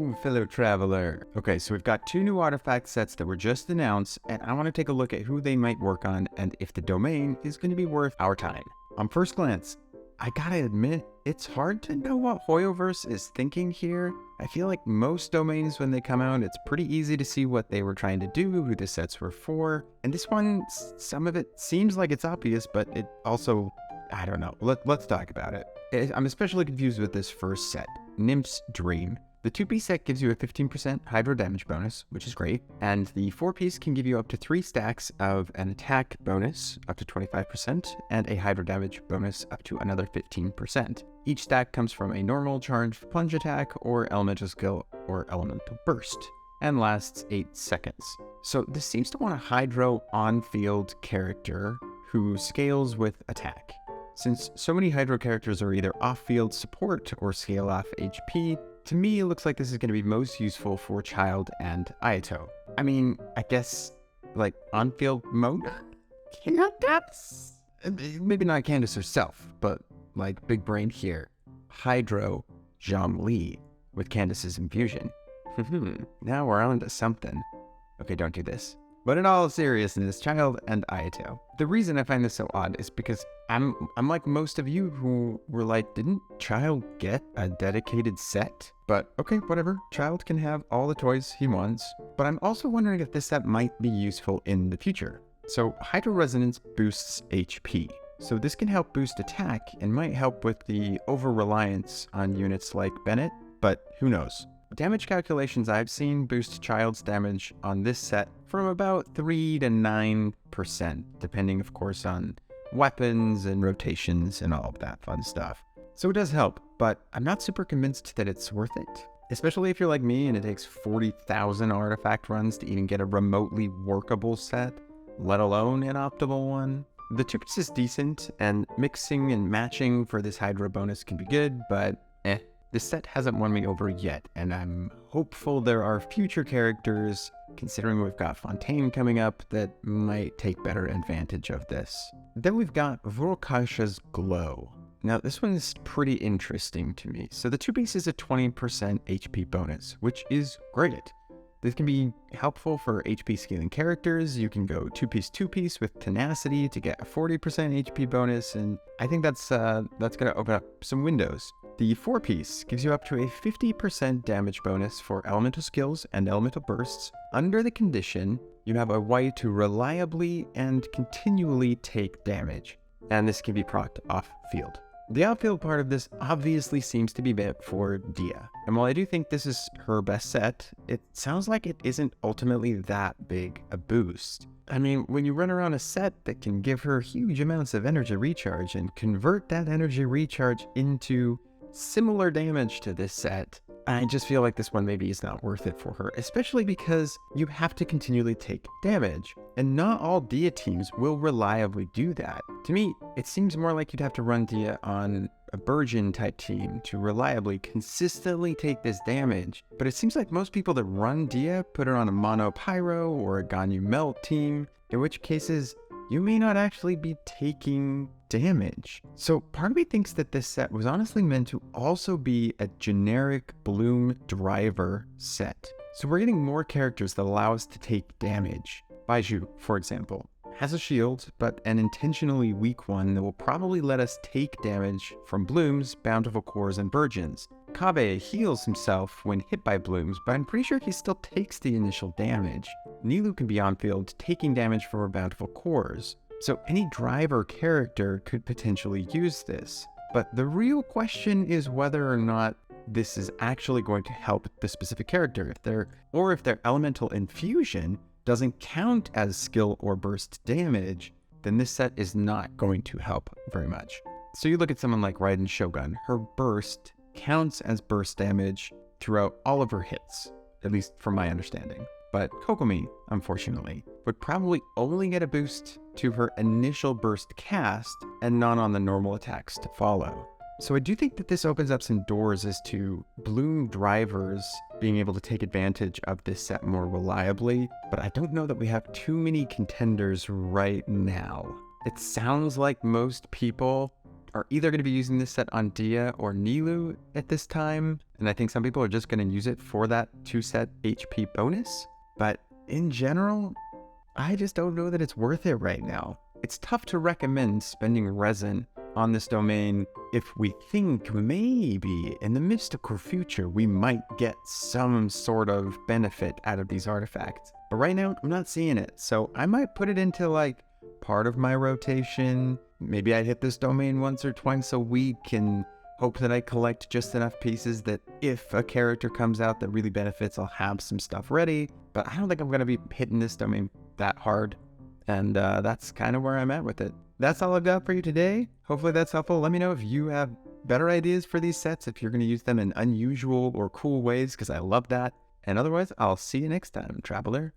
Hello, fellow traveler. Okay, so we've got two new artifact sets that were just announced, and I want to take a look at who they might work on and if the domain is going to be worth our time. On first glance, I gotta admit, it's hard to know what Hoyoverse is thinking here. I feel like most domains when they come out, it's pretty easy to see what they were trying to do, who the sets were for, and this one, some of it seems like it's obvious, but it also, I don't know. Let's talk about it. I'm especially confused with this first set, Nymph's Dream. The 2-piece set gives you a 15% hydro damage bonus, which is great, and the 4-piece can give you up to 3 stacks of an attack bonus, up to 25%, and a hydro damage bonus up to another 15%. Each stack comes from a normal charged plunge attack, or elemental skill, or elemental burst, and lasts 8 seconds. So this seems to want a hydro on-field character who scales with attack. Since so many hydro characters are either off-field support or scale off HP, to me it looks like this is going to be most useful for Childe and Ayato. I mean, I guess, like, on-field mode? Candace? Maybe not Candace herself, but, like, big brain here. Hydro Zhongli with Candace's infusion. Now we're on to something. Okay, don't do this. But in all seriousness, Childe and Ayato. The reason I find this so odd is because I'm like most of you who were like, didn't Childe get a dedicated set? But okay, whatever. Childe can have all the toys he wants. But I'm also wondering if this set might be useful in the future. So Hydro Resonance boosts HP. So this can help boost attack and might help with the over-reliance on units like Bennett, but who knows? Damage calculations I've seen boost Childe's damage on this set from about 3 to 9%, depending of course on weapons and rotations and all of that fun stuff. So it does help, but I'm not super convinced that it's worth it. Especially if you're like me and it takes 40,000 artifact runs to even get a remotely workable set, let alone an optimal one. The 2-piece is decent, and mixing and matching for this Hydro bonus can be good, but this set hasn't won me over yet, and I'm hopeful there are future characters, considering we've got Fontaine coming up, that might take better advantage of this. Then we've got Vourukasha's Glow. Now this one is pretty interesting to me. So the 2-piece is a 20% HP bonus, which is great. This can be helpful for HP scaling characters. You can go 2-piece with Tenacity to get a 40% HP bonus, and I think that's gonna open up some windows. The 4-piece gives you up to a 50% damage bonus for elemental skills and elemental bursts under the condition you have a way to reliably and continually take damage, and this can be procced off-field. The off-field part of this obviously seems to be meant for Dehya, and while I do think this is her best set, it sounds like it isn't ultimately that big a boost. I mean, when you run around a set that can give her huge amounts of energy recharge and convert that energy recharge into similar damage to this set, I just feel like this one maybe is not worth it for her, especially because you have to continually take damage, and not all Dehya teams will reliably do that. To me, it seems more like you'd have to run Dehya on a Burgeon type team to reliably, consistently take this damage, but it seems like most people that run Dehya put her on a Mono Pyro or a Ganyu Melt team, in which cases you may not actually be taking damage. So part of me thinks that this set was honestly meant to also be a generic Bloom driver set. So we're getting more characters that allow us to take damage. Baizhu, for example, has a shield, but an intentionally weak one that will probably let us take damage from Blooms, Bountiful Cores, and Burgeons. Kabe heals himself when hit by Blooms, but I'm pretty sure he still takes the initial damage. Nilou can be on field, taking damage from her Bountiful Cores. So any driver character could potentially use this. But the real question is whether or not this is actually going to help the specific character. If their elemental infusion doesn't count as skill or burst damage, then this set is not going to help very much. So you look at someone like Raiden Shogun, her burst counts as burst damage throughout all of her hits, at least from my understanding. But Kokomi, unfortunately, would probably only get a boost to her initial burst cast and not on the normal attacks to follow. So I do think that this opens up some doors as to Bloom drivers being able to take advantage of this set more reliably, but I don't know that we have too many contenders right now. It sounds like most people are either going to be using this set on Dehya or Nilou at this time, and I think some people are just going to use it for that 2-set HP bonus. But in general, I just don't know that it's worth it right now. It's tough to recommend spending resin on this domain if we think maybe in the mystical future we might get some sort of benefit out of these artifacts. But right now, I'm not seeing it, so I might put it into like part of my rotation. Maybe I hit this domain once or twice a week and hope that I collect just enough pieces that if a character comes out that really benefits, I'll have some stuff ready. But I don't think I'm going to be hitting this domain that hard. And that's kind of where I'm at with it. That's all I've got for you today. Hopefully that's helpful. Let me know if you have better ideas for these sets, if you're going to use them in unusual or cool ways, because I love that. And otherwise, I'll see you next time, Traveler.